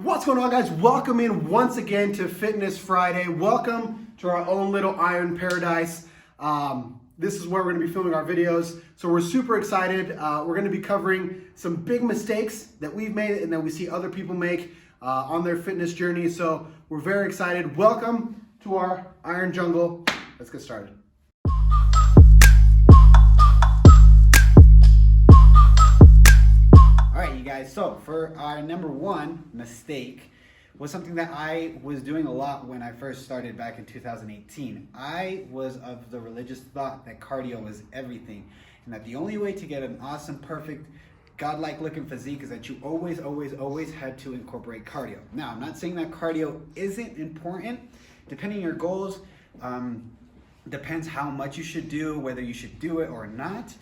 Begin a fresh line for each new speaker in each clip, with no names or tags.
What's going on, guys? Welcome in once again to Fitness Friday. Welcome to our own little iron paradise. This is where we're going to be filming our videos. So we're super excited. We're going to be covering some big mistakes that we've made and that we see other people make on their fitness journey. So we're very excited. Welcome to our iron jungle. Let's get started. Guys, so for our number one mistake was something that I was doing a lot when I first started back in 2018. I was of the religious thought that cardio was everything, and that the only way to get an awesome, perfect, godlike looking physique is that you always had to incorporate cardio. Now, I'm not saying that cardio isn't important. Depending on your goals, depends how much you should do, whether you should do it or not.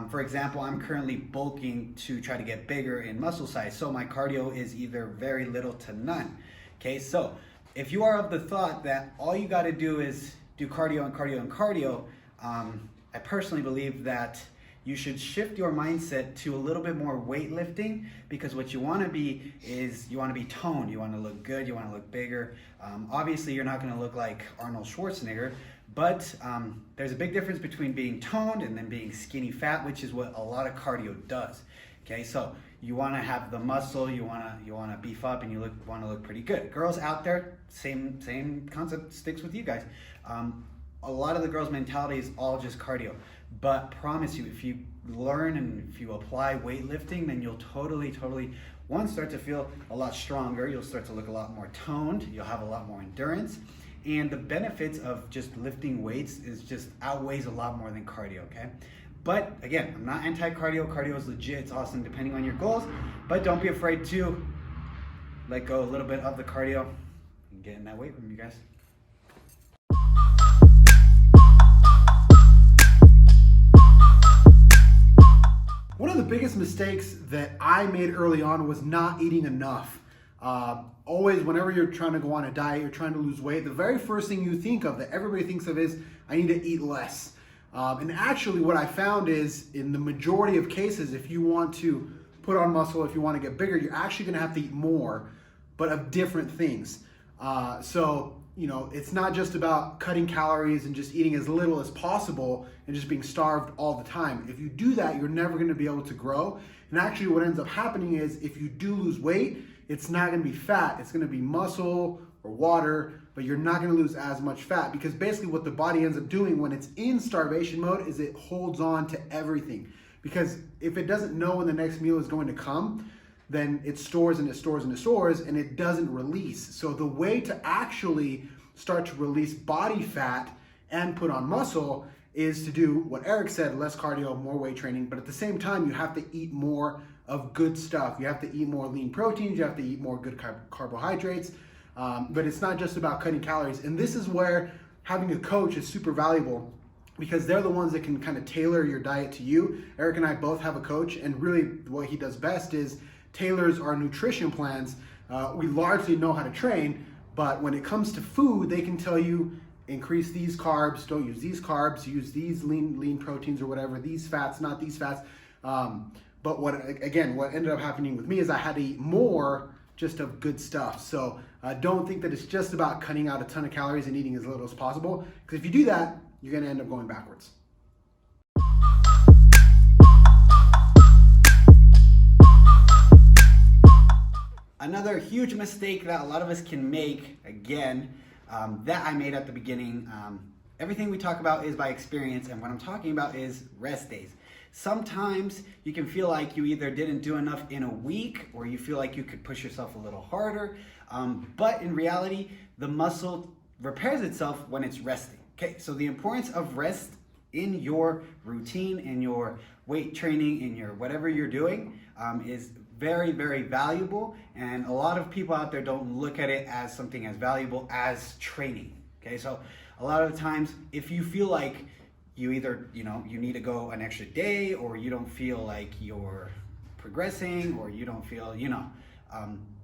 For example, I'm currently bulking to try to get bigger in muscle size, so my cardio is either very little to none. Okay, so if you are of the thought that all you got to do is do cardio and cardio and cardio, I personally believe that you should shift your mindset to a little bit more weightlifting, because what you want to be is you want to be toned, you want to look good, you want to look bigger. Obviously, you're not going to look like Arnold Schwarzenegger, but there's a big difference between being toned and then being skinny fat, which is what a lot of cardio does. Okay, so you want to have the muscle, you want to beef up, and you want to look pretty good. Girls out there, same concept sticks with you guys. A lot of the girls' mentality is all just cardio, but promise you, if you learn and if you apply weightlifting, then you'll totally one, start to feel a lot stronger. You'll start to look a lot more toned. You'll have a lot more endurance. And the benefits of just lifting weights is just outweighs a lot more than cardio, okay? But again, I'm not anti-cardio. Cardio is legit. It's awesome depending on your goals. But don't be afraid to let go a little bit of the cardio and get in that weight room, you guys. One of the biggest mistakes that I made early on was not eating enough. Always, whenever you're trying to go on a diet, you're trying to lose weight, the very first thing you think of, that everybody thinks of, is I need to eat less. And actually what I found is, in the majority of cases, if you want to put on muscle, if you want to get bigger, you're actually going to have to eat more, but of different things. So, you know, it's not just about cutting calories and just eating as little as possible and just being starved all the time. If you do that, you're never going to be able to grow. And actually what ends up happening is, if you do lose weight, it's not going to be fat, it's going to be muscle or water, but you're not going to lose as much fat, because basically what the body ends up doing when it's in starvation mode is it holds on to everything. Because if it doesn't know when the next meal is going to come, then it stores and it stores and it stores, and it doesn't release. So the way to actually start to release body fat and put on muscle is to do what Eric said: less cardio, more weight training, but at the same time you have to eat more of good stuff. You have to eat more lean proteins, you have to eat more good carbohydrates, but it's not just about cutting calories. And this is where having a coach is super valuable, because they're the ones that can kind of tailor your diet to you. Eric and I both have a coach, and really what he does best is tailors our nutrition plans. We largely know how to train, but when it comes to food, they can tell you, increase these carbs, don't use these carbs, use these lean proteins or whatever, these fats, not these fats. But what ended up happening with me is I had to eat more just of good stuff. So don't think that it's just about cutting out a ton of calories and eating as little as possible, because if you do that, you're going to end up going backwards. Another huge mistake that a lot of us can make, again, that I made at the beginning, everything we talk about is by experience, and what I'm talking about is rest days. Sometimes you can feel like you either didn't do enough in a week, or you feel like you could push yourself a little harder, but in reality, the muscle repairs itself when it's resting. Okay, so the importance of rest in your routine, in your weight training, in your whatever you're doing, is very valuable, and a lot of people out there don't look at it as something as valuable as training. Okay, so a lot of the times, if you feel like you either, you need to go an extra day, or you don't feel like you're progressing, or you don't feel,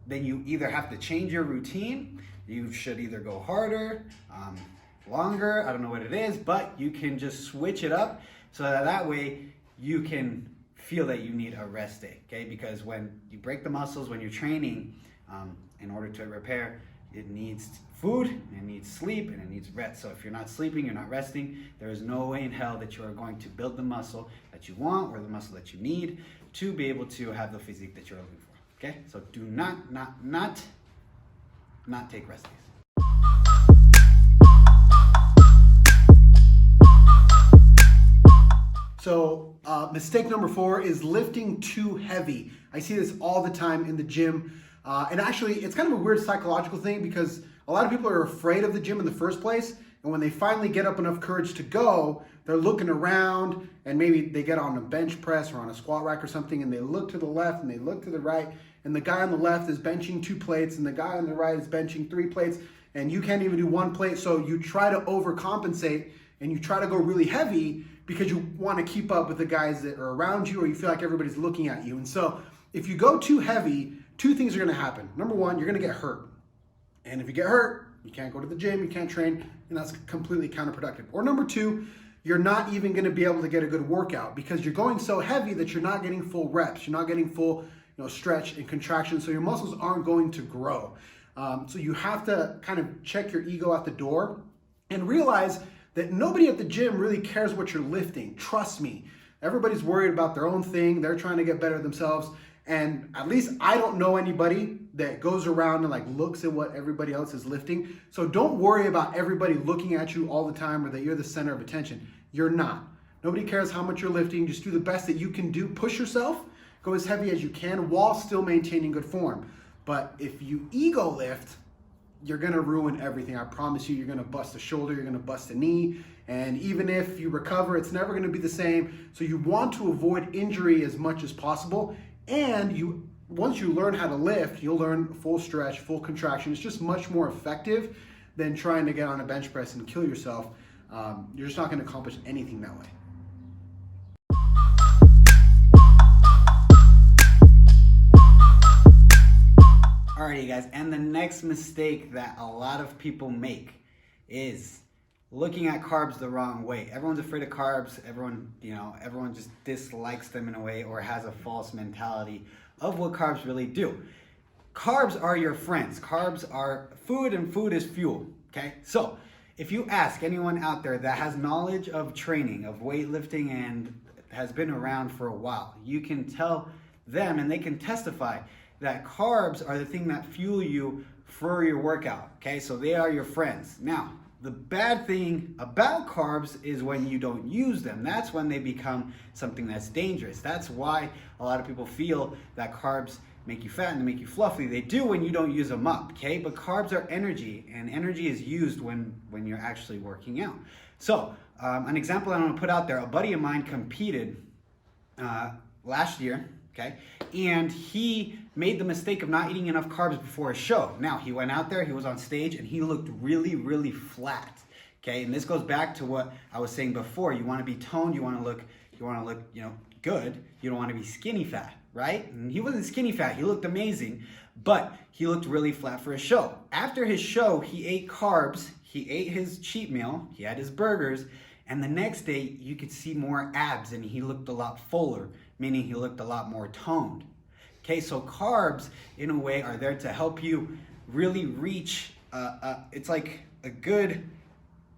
then you either have to change your routine. You should either go harder, longer, I don't know what it is, but you can just switch it up so that way you can feel that you need a rest day, okay? Because when you break the muscles, when you're training,
In order to repair, it needs food, it needs sleep, and it needs rest. So if you're not sleeping, you're not resting, there is no way in hell that you are going to build the muscle that you want or the muscle that you need to be able to have the physique that you're looking for. Okay? So do not take rest days.
So mistake number 4 is lifting too heavy. I see this all the time in the gym. And actually, it's kind of a weird psychological thing because a lot of people are afraid of the gym in the first place. And when they finally get up enough courage to go, they're looking around and maybe they get on a bench press or on a squat rack or something and they look to the left and they look to the right and the guy on the left is benching 2 plates and the guy on the right is benching 3 plates and you can't even do 1 plate. So you try to overcompensate and you try to go really heavy because you want to keep up with the guys that are around you or you feel like everybody's looking at you. And so if you go too heavy, 2 things are going to happen. Number 1, you're going to get hurt. And if you get hurt, you can't go to the gym, you can't train, and that's completely counterproductive. Or number 2, you're not even going to be able to get a good workout because you're going so heavy that you're not getting full reps. You're not getting full stretch and contraction, so your muscles aren't going to grow. So you have to kind of check your ego at the door and realize that nobody at the gym really cares what you're lifting. Trust me. Everybody's worried about their own thing. They're trying to get better themselves. And at least I don't know anybody that goes around and looks at what everybody else is lifting. So don't worry about everybody looking at you all the time or that you're the center of attention. You're not. Nobody cares how much you're lifting. Just do the best that you can do. Push yourself. Go as heavy as you can while still maintaining good form. But if you ego lift, you're going to ruin everything. I promise you, you're going to bust a shoulder, you're going to bust a knee, and even if you recover, it's never going to be the same. So you want to avoid injury as much as possible, and once you learn how to lift, you'll learn full stretch, full contraction. It's just much more effective than trying to get on a bench press and kill yourself. You're just not going to accomplish anything that way.
Alrighty guys, and the next mistake that a lot of people make is looking at carbs the wrong way. Everyone's afraid of carbs. Everyone just dislikes them in a way or has a false mentality of what carbs really do. Carbs are your friends. Carbs are food and food is fuel, okay? So if you ask anyone out there that has knowledge of training, of weightlifting, and has been around for a while, you can tell them and they can testify that carbs are the thing that fuel you for your workout, okay? So they are your friends. Now, the bad thing about carbs is when you don't use them. That's when they become something that's dangerous. That's why a lot of people feel that carbs make you fat and they make you fluffy. They do when you don't use them up, okay? But carbs are energy, and energy is used when you're actually working out. So, an example that I'm gonna put out there, a buddy of mine competed last year, okay? And he made the mistake of not eating enough carbs before a show. Now, he went out there, he was on stage, and he looked really, really flat, okay? And this goes back to what I was saying before. You wanna be toned, you wanna look, good. You don't wanna be skinny fat, right? And he wasn't skinny fat, he looked amazing, but he looked really flat for his show. After his show, he ate carbs, he ate his cheat meal, he had his burgers, and the next day, you could see more abs and he looked a lot fuller, meaning he looked a lot more toned. Okay, so carbs, in a way, are there to help you really reach, it's like a good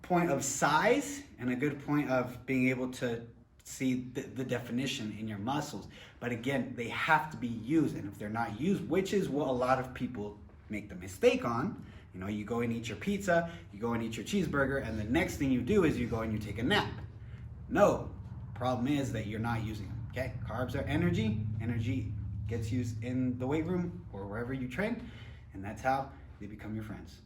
point of size and a good point of being able to see the definition in your muscles. But again, they have to be used, and if they're not used, which is what a lot of people make the mistake on, you go and eat your pizza, you go and eat your cheeseburger, and the next thing you do is you go and you take a nap. No, problem is that you're not using them, okay? Carbs are energy. Energy gets used in the weight room or wherever you train, and that's how they become your friends.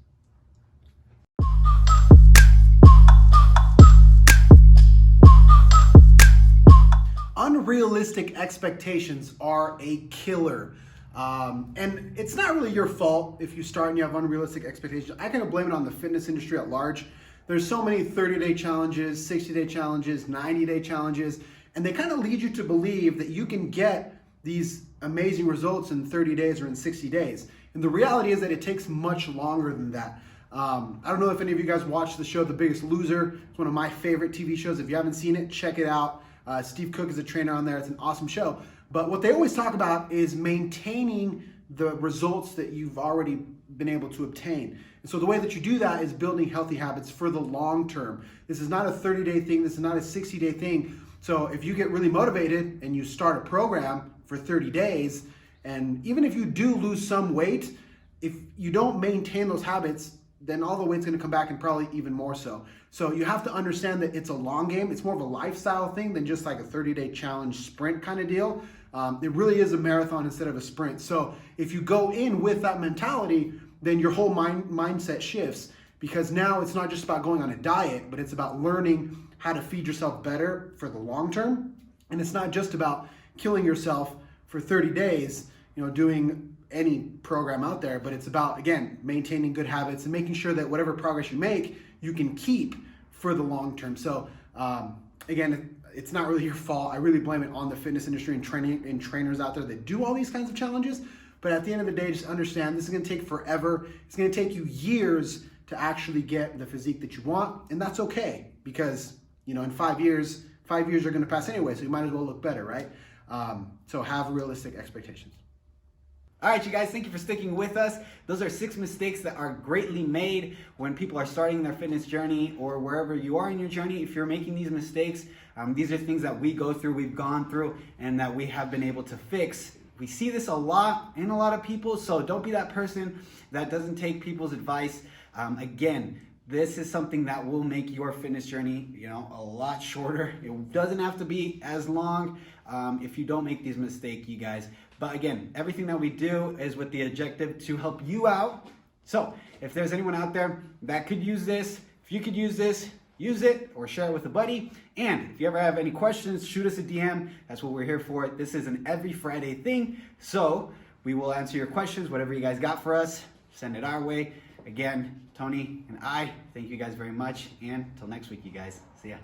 Unrealistic expectations are a killer. And it's not really your fault if you start and you have unrealistic expectations. I kind of blame it on the fitness industry at large. There's so many 30-day challenges, 60-day challenges, 90-day challenges, and they kind of lead you to believe that you can get these amazing results in 30 days or in 60 days. And the reality is that it takes much longer than that. I don't know if any of you guys watch the show The Biggest Loser. It's one of my favorite TV shows. If you haven't seen it, check it out. Steve Cook is a trainer on there. It's an awesome show. But what they always talk about is maintaining the results that you've already been able to obtain. And so the way that you do that is building healthy habits for the long term. This is not a 30-day thing. This is not a 60-day thing. So if you get really motivated and you start a program for 30 days, and even if you do lose some weight, if you don't maintain those habits, then all the weight's going to come back, and probably even more so. So you have to understand that it's a long game. It's more of a lifestyle thing than just like a 30-day challenge sprint kind of deal. It really is a marathon instead of a sprint. So if you go in with that mentality, then your whole mindset shifts, because now it's not just about going on a diet, but it's about learning how to feed yourself better for the long term. And it's not just about killing yourself for 30 days, doing any program out there, but it's about, again, maintaining good habits and making sure that whatever progress you make, you can keep for the long term. So again, it's not really your fault. I really blame it on the fitness industry and trainers out there that do all these kinds of challenges. But at the end of the day, just understand this is going to take forever. It's going to take you years to actually get the physique that you want, and that's okay, because in 5 years are going to pass anyway, so you might as well look better, right? So have realistic expectations.
All right, you guys, thank you for sticking with us. Those are 6 mistakes that are greatly made when people are starting their fitness journey, or wherever you are in your journey. If you're making these mistakes, these are things that we go through, we've gone through, and that we have been able to fix. We see this a lot in a lot of people, so don't be that person that doesn't take people's advice. Again, this is something that will make your fitness journey, a lot shorter. It doesn't have to be as long if you don't make these mistakes, you guys. But again, everything that we do is with the objective to help you out. So if there's anyone out there that could use this, if you could use this, use it or share it with a buddy. And if you ever have any questions, shoot us a DM. That's what we're here for. This is an every Friday thing. So we will answer your questions, whatever you guys got for us, send it our way. Again, Tony and I, thank you guys very much. And until next week, you guys. See ya.